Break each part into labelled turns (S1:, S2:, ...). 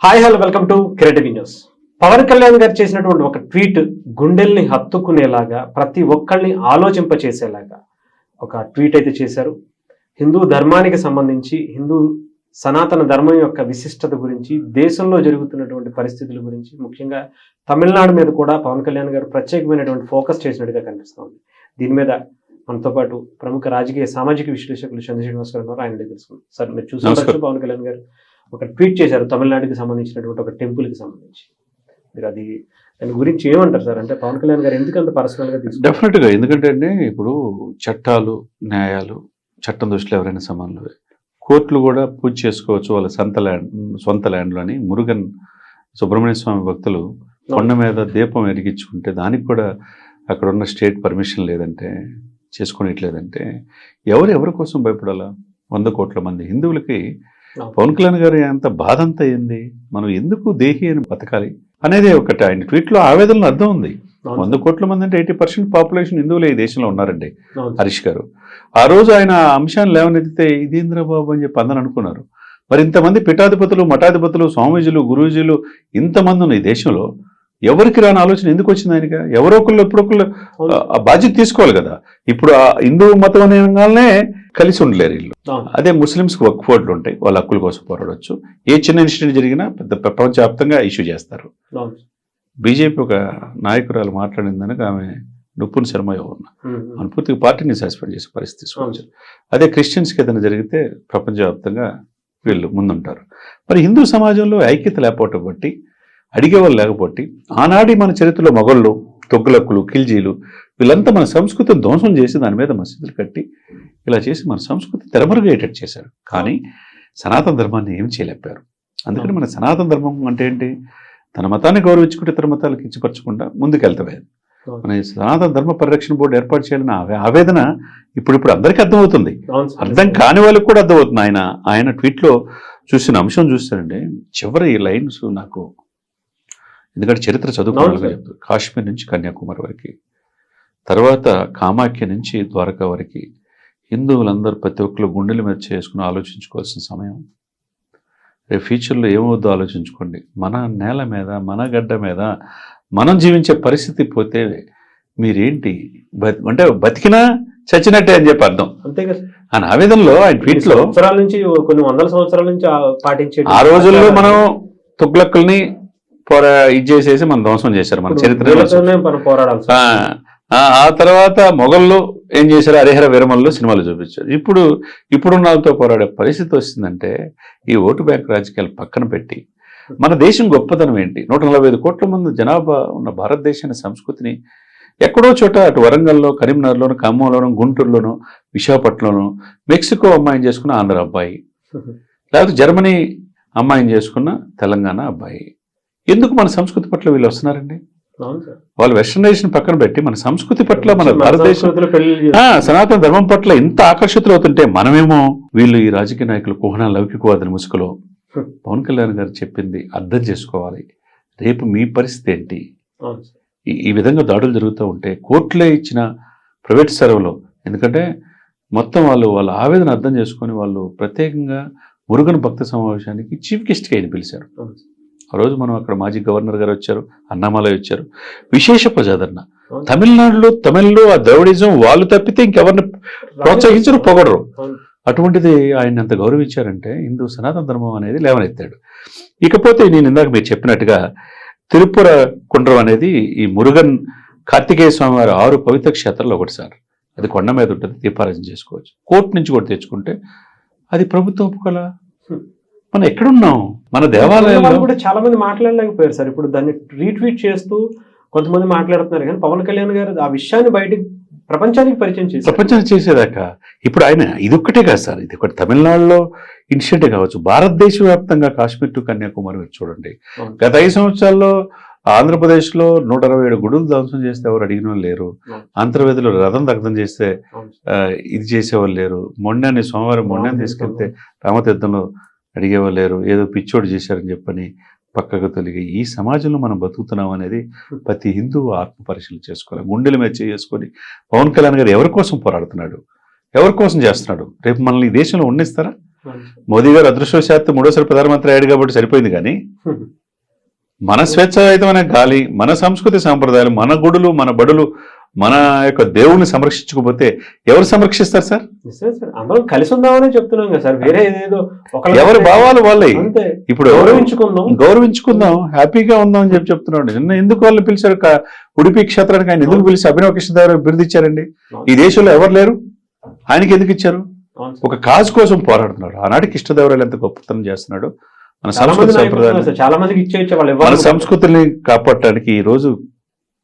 S1: Hi hello welcome to creative news. Pawan Kalyan గారు చేసినటువంటి ఒక ట్వీట్ గుండెల్ని హత్తుకునేలాగా, ప్రతి ఒక్కళ్ళని ఆలోచింపచేసేలాగా ఒక ట్వీట్ అయితే చేశారు. హిందూ ధర్మానికి సంబంధించి, హిందూ సనాతన ధర్మం యొక్క విశిష్టత గురించి, దేశంలో జరుగుతున్నటువంటి పరిస్థితుల గురించి, ముఖ్యంగా తమిళనాడు మీద కూడా పవన్ కళ్యాణ్ గారు ప్రత్యేకమైనటువంటి ఫోకస్ చేసినట్టుగా కనిపిస్తోంది. దీని మీద మనతో పాటు ప్రముఖ రాజకీయ సామాజిక విశ్లేషకులు చంద్ర శ్రీనివాస్ గారు ఉన్నారు. ఆయన తెలుసుకుందాం. సార్, మీరు చూసుకోవచ్చు, పవన్ కళ్యాణ్ గారు ఒక ట్వీట్ చేశారు తమిళనాడుకి సంబంధించినటువంటి ఒక టెంపుల్కి సంబంధించి. మీరు దాని గురించి ఏమంటారు సార్? అంటే పవన్ కళ్యాణ్ గారు ఎందుకంత పర్సనల్గా తీసుకుంటారు?
S2: డెఫినెట్గా. ఎందుకంటే అండి, ఇప్పుడు చట్టాలు, న్యాయాలు, చట్టం దృష్టిలో ఎవరైనా సమానులే. కోర్టులు కూడా పూజ చేసుకోవచ్చు వాళ్ళ సొంత ల్యాండ్లో అని మురుగన్ సుబ్రహ్మణ్య స్వామి భక్తులు కొండ మీద దీపం వెలిగించుకుంటే దానికి కూడా అక్కడ ఉన్న స్టేట్ పర్మిషన్ లేదంటే, చేసుకునేట్లేదంటే ఎవరి కోసం భయపడాలా? 100 కోట్ల మంది హిందువులకి పవన్ కళ్యాణ్ గారు అంత బాధ అంతా ఏంది? మనం ఎందుకు దేహి అని బతకాలి అనేది ఒకటి ఆయన ట్వీట్లో ఆవేదనలో అర్థం ఉంది. 100 కోట్ల మంది అంటే 80% పాపులేషన్ హిందువులే ఈ దేశంలో ఉన్నారండి. హరీష్ గారు ఆ రోజు ఆయన అంశాన్ని లేవనెత్తితే ఇదేంద్రబాబు అని చెప్పి అందరూ అనుకున్నారు. మరి ఇంతమంది పీఠాధిపతులు, మఠాధిపతులు, స్వామీజీలు, గురూజీలు ఇంతమంది ఉన్న ఈ దేశంలో ఎవరికి రాని ఆలోచన ఎందుకు వచ్చింది ఆయనగా? ఎవరో ఒకళ్ళు ఎప్పుడొకళ్ళు ఆ బాధ్యత తీసుకోవాలి కదా. ఇప్పుడు ఆ హిందూ మతం అనగానే కలిసి ఉండలేరు వీళ్ళు. అదే ముస్లిమ్స్కి వక్ఫ్ బోర్డులు ఉంటాయి, వాళ్ళ హక్కుల కోసం పోరాడవచ్చు. ఏ చిన్న ఇన్సిడెంట్ జరిగినా పెద్ద ప్రపంచవ్యాప్తంగా ఇష్యూ చేస్తారు. బీజేపీ ఒక నాయకురాలు మాట్లాడిందనక ఆమె నుపున్ శర్మ ఎవరు మన పూర్తిగా పార్టీని సస్పెండ్ చేసే పరిస్థితి తీసుకొచ్చారు. అదే క్రిస్టియన్స్కి ఏదైనా జరిగితే ప్రపంచవ్యాప్తంగా వీళ్ళు ముందుంటారు. మరి హిందూ సమాజంలో ఐక్యత లేకపోవటం బట్టి, అడిగేవాళ్ళు లేకపోతే, ఆనాడి మన చరిత్రలో మొఘళ్ళు, తొగ్గులక్కులు, ఖిల్జీలు వీళ్ళంతా మన సంస్కృతిని ధ్వంసం చేసి దాని మీద మసీదులు కట్టి ఇలా చేసి మన సంస్కృతి తెరమరుగయ్యేటట్టు చేశారు. కానీ సనాతన ధర్మాన్ని ఏం చేయలేపారు. అందుకని మన సనాతన ధర్మం అంటే ఏంటి? తన మతాన్ని గౌరవించుకుంటే ఇతర మతాలకు కించపరచకుండా ముందుకెళ్తామే. మన సనాతన ధర్మ పరిరక్షణ బోర్డు ఏర్పాటు చేయాలని ఆవేదన ఇప్పుడు అందరికీ అర్థమవుతుంది. అర్థం కాని వాళ్ళకి కూడా అర్థమవుతుంది. ఆయన ట్వీట్లో చూసిన అంశం చూస్తానండి, చివరి లైన్స్ నాకు, ఎందుకంటే చరిత్ర చదువుకోవాలని చెప్తారు. కాశ్మీర్ నుంచి కన్యాకుమారి వరకు, తర్వాత కామాఖ్య నుంచి ద్వారకా వరకు హిందువులందరూ ప్రతి ఒక్కరు గుండెల మీద చేసుకుని ఆలోచించుకోవాల్సిన సమయం. రేపు ఫ్యూచర్లో ఏమవుద్దో ఆలోచించుకోండి. మన నేల మీద, మన గడ్డ మీద మనం జీవించే పరిస్థితి పోతే మీరేంటి అంటే బతికినా చచ్చినట్టే అని చెప్పి అర్థం.
S1: అంతే కదా.
S2: ఆ ఆవేదనలో ఆయన ట్వీట్లో
S1: నుంచి కొన్ని వందల సంవత్సరాల నుంచి పాటించే ఆ
S2: రోజుల్లో మనం తుగ్లక్కుల్ని ఇది చేసేసి మనం ధ్వంసం చేశారు మన చరిత్రలో. ఆ తర్వాత మొఘళ్ళు ఏం చేశారు? హరిహర వీరమల్లో సినిమాలు చూపించారు. ఇప్పుడున్న వాళ్ళతో పోరాడే పరిస్థితి వస్తుందంటే ఈ ఓటు బ్యాంక్ రాజకీయాలు పక్కన పెట్టి మన దేశం గొప్పతనం ఏంటి? 145 కోట్ల మంది జనాభా ఉన్న భారతదేశాన్ని, సంస్కృతిని ఎక్కడో చోట అటు వరంగల్లో, కరీంనగర్లోను, ఖమ్మంలోను, గుంటూరులోను, విశాఖపట్నంలోను మెక్సికో అమ్మాయిని చేసుకున్న ఆంధ్ర అబ్బాయి, లేకపోతే జర్మనీ అమ్మాయిని చేసుకున్న తెలంగాణ అబ్బాయి. ఎందుకు మన సంస్కృతి పట్ల వీళ్ళు వస్తున్నారండి? వాళ్ళు వెస్టర్నైజేషన్ పక్కన పెట్టి మన సంస్కృతి పట్ల, మన భారతదేశం సనాతన ధర్మం పట్ల ఇంత ఆకర్షితులు అవుతుంటే మనమేమో వీళ్ళు ఈ రాజకీయ నాయకులు కుహనా లౌకికవాదని ముసుగులో. పవన్ కళ్యాణ్ గారు చెప్పింది అర్థం చేసుకోవాలి. రేపు మీ పరిస్థితి ఏంటి? ఈ విధంగా దాడులు జరుగుతూ ఉంటే కోర్టులే ఇచ్చిన ప్రైవేట్ సెలవులో, ఎందుకంటే మొత్తం వాళ్ళ ఆవేదన అర్థం చేసుకొని వాళ్ళు ప్రత్యేకంగా మురుగన్ భక్త సమావేశానికి చీఫ్ గెస్ట్గా ఆయన పిలిచారు. ఆ రోజు మనం అక్కడ మాజీ గవర్నర్ గారు వచ్చారు, అన్నామలై వచ్చారు. విశేష ప్రజాదరణ. తమిళ్లో ఆ ద్రవిడిజం వాళ్ళు తప్పితే ఇంకెవరిని ప్రోత్సహించరు, పొగడరు. అటువంటిది ఆయన అంత గౌరవించారంటే హిందూ సనాతన ధర్మం అనేది లేవనెత్తాడు. ఇకపోతే నేను ఇందాక మీరు చెప్పినట్టుగా తిరుపుర కుండ్రం అనేది ఈ మురుగన్ కార్తికేయ స్వామి వారి 6 పవిత్ర క్షేత్రాలు ఒకటి సార్. అది కొండ మీద ఉంటుంది, దీపారాజన చేసుకోవచ్చు. కోర్టు నుంచి కూడా తెచ్చుకుంటే అది ప్రభుత్వం ఒప్పుకోలా. మనం ఎక్కడున్నాం? మన దేవాలయాలు
S1: కూడా చాలా మంది మాట్లాడలేకపోయారు సార్. ఇప్పుడు దాన్ని రీట్వీట్ చేస్తూ కొంతమంది మాట్లాడుతున్నారు, కానీ పవన్ కళ్యాణ్ గారు ఆ విషయాన్ని బయటికి ప్రపంచానికి పరిచయం చేశారు.
S2: ప్రపంచానికి చేసేదాకా ఇప్పుడు ఆయన ఇదొక్కటే కాదు సార్, ఇది ఒకటి తమిళనాడులో ఇన్సిడెంట్ కావచ్చు, భారతదేశ వ్యాప్తంగా కాశ్మీర్ టు కన్యాకుమారి చూడండి. గత 5 సంవత్సరాల్లో ఆంధ్రప్రదేశ్లో 167 గుడులు ధ్వంసం చేస్తే ఎవరు అడిగిన వాళ్ళు లేరు. అంతర్వేదిలో రథం దగ్ధం చేస్తే ఇది చేసేవాళ్ళు లేరు. సోమవారం మొండాన్ని తీసుకెళ్తే రామతీర్థంలో అడిగేవాళ్ళు లేరు. ఏదో పిచ్చోడు చేశారని చెప్పని పక్కకు తొలిగి ఈ సమాజంలో మనం బతుకుతున్నాం అనేది ప్రతి హిందువు ఆత్మ పరిశీలన చేసుకోవాలి. గుండెల మీద చేసుకొని పవన్ కళ్యాణ్ గారు ఎవరి కోసం పోరాడుతున్నాడు, ఎవరి కోసం చేస్తున్నాడు? రేపు మనల్ని ఈ దేశంలో ఉండిస్తారా? మోదీ గారు అదృష్టవశాత్తు మూడోసారి ప్రధానమంత్రి అయ్యాడు కాబట్టి సరిపోయింది. కానీ మన స్వేచ్ఛాయుతమైన గాలి, మన సంస్కృతి సాంప్రదాయాలు, మన గుడులు, మన బడులు, మన యొక్క దేవుణ్ణి సంరక్షించకపోతే ఎవరు సంరక్షిస్తారు సార్?
S1: అందరం కలిసి ఉందామని చెప్తున్నాం కదా సార్. వేరే ఏదేదో
S2: ఎవరి భావాలు వాళ్ళే. ఇప్పుడు గౌరవించుకుందాం, హ్యాపీగా ఉందాం అని చెప్తున్నాడు. నిన్న ఎందుకు వాళ్ళని పిలిచారు? ఉడిపి క్షేత్రానికి ఆయన ఎందుకు పిలిచి అభినవ కృష్ణదేవరాయలు బిరుదు ఇచ్చారండి? ఈ దేశంలో ఎవరు లేరు, ఆయనకి ఎందుకు ఇచ్చారు? ఒక కాజ్ కోసం పోరాడుతున్నాడు. ఆనాటి కృష్ణదేవరాయలు ఎంత గొప్పతనం చేస్తున్నాడు. మన సంస్కృతి సంప్రదాయాలు,
S1: చాలా మందికి ఇచ్చే
S2: మన సంస్కృతిని కాపాడటానికి ఈ రోజు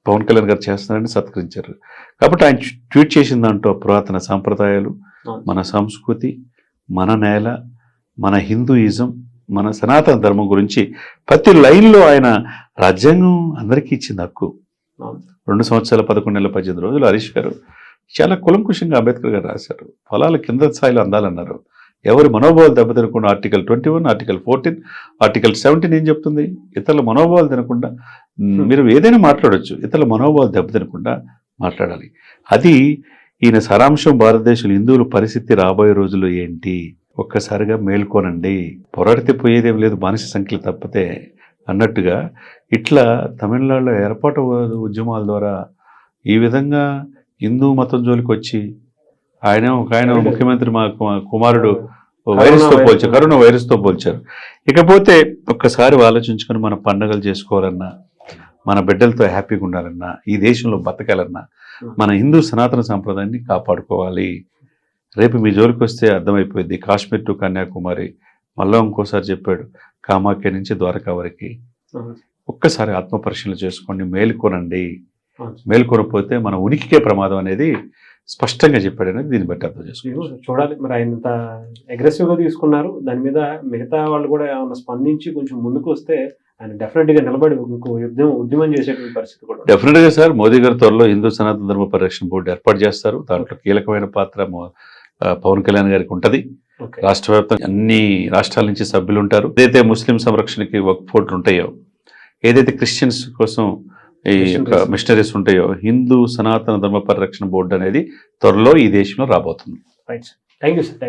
S2: పవన్ కళ్యాణ్ గారు చేస్తున్నారని సత్కరించారు. కాబట్టి ఆయన ట్వీట్ చేసిన దాంట్లో పురాతన సాంప్రదాయాలు, మన సంస్కృతి, మన నేల, మన హిందూయిజం, మన సనాతన ధర్మం గురించి ప్రతి లైన్లో ఆయన రాజ్యాంగం అందరికీ ఇచ్చింది హక్కు. 2 సంవత్సరాల 11 నెలల 18 రోజులు హరీష్ గారు చాలా కులంకుషంగా అంబేద్కర్ గారు రాశారు. ఫలాలు కింద స్థాయిలో అందాలన్నారు. ఎవరి మనోభావాలు దెబ్బతినకుండా ఆర్టికల్ 21, ఆర్టికల్ 14, ఆర్టికల్ 17 ఏం చెప్తుంది? ఇతరుల మనోభావాలు తినకుండా మీరు ఏదైనా మాట్లాడొచ్చు, ఇతరుల మనోభావాలు దెబ్బతినకుండా మాట్లాడాలి. అది ఈయన సారాంశం. భారతదేశంలో హిందువుల పరిస్థితి రాబోయే రోజుల్లో ఏంటి? ఒక్కసారిగా మేల్కోనండి. పోరాడితే పోయేదేం లేదు, బానిస సంఖ్యలు తప్పితే అన్నట్టుగా ఇట్లా తమిళనాడులో ఏర్పాటు ఉద్యమాల ద్వారా ఈ విధంగా హిందూ మతం జోలికి వచ్చి ఆయన ముఖ్యమంత్రి మా కుమారుడు వైరస్తో పోల్చారు, కరోనా వైరస్తో పోల్చారు. ఇకపోతే ఒక్కసారి ఆలోచించుకొని మన పండుగలు చేసుకోవాలన్నా, మన బిడ్డలతో హ్యాపీగా ఉండాలన్నా, ఈ దేశంలో బతకాలన్నా మన హిందూ సనాతన సంప్రదాయాన్ని కాపాడుకోవాలి. రేపు మీ జోలికి వస్తే అర్థమైపోయింది. కాశ్మీర్ టు కన్యాకుమారి, మళ్ళా ఇంకోసారి చెప్పాడు, కామాఖ్య నుంచి ద్వారకా వరకు. ఒక్కసారి ఆత్మపరిశీలన చేసుకోండి, మేలుకోనండి. మేలుకొనకపోతే మన ఉనికికే ప్రమాదం అనేది స్పష్టంగా చెప్పాడు అనేది దీన్ని బట్టి అర్థం చేసుకోవచ్చు.
S1: చూడాలి మరి ఆయన ఇంత అగ్రెసివ్ గా తీసుకున్నారు. దాని మీద మిగతా వాళ్ళు కూడా ఏమైనా స్పందించి కొంచెం ముందుకు వస్తే ఆయన డెఫినెట్ గా నిలబడి ఇంకో ఉద్యమం చేసేటువంటి పరిస్థితి కూడా
S2: డెఫినెట్ గా సార్. మోదీ గారి త్వరలో హిందూ సనాతన ధర్మ పరిరక్షణ బోర్డు ఏర్పాటు చేస్తారు. దాంట్లో కీలకమైన పాత్ర పవన్ కళ్యాణ్ గారికి ఉంటది. రాష్ట్ర వ్యాప్తంగా అన్ని రాష్ట్రాల నుంచి సభ్యులు ఉంటారు. ఏదైతే ముస్లిం సంరక్షణకి వక్ఫ్ బోర్డులు ఉంటాయో, ఏదైతే క్రిస్టియన్స్ కోసం ఈ మిషనరీస్ ఉంటాయో, హిందూ సనాతన ధర్మ పరిరక్షణ బోర్డు అనేది త్వరలో ఈ దేశంలో రాబోతుంది.
S1: Right, thank you sir.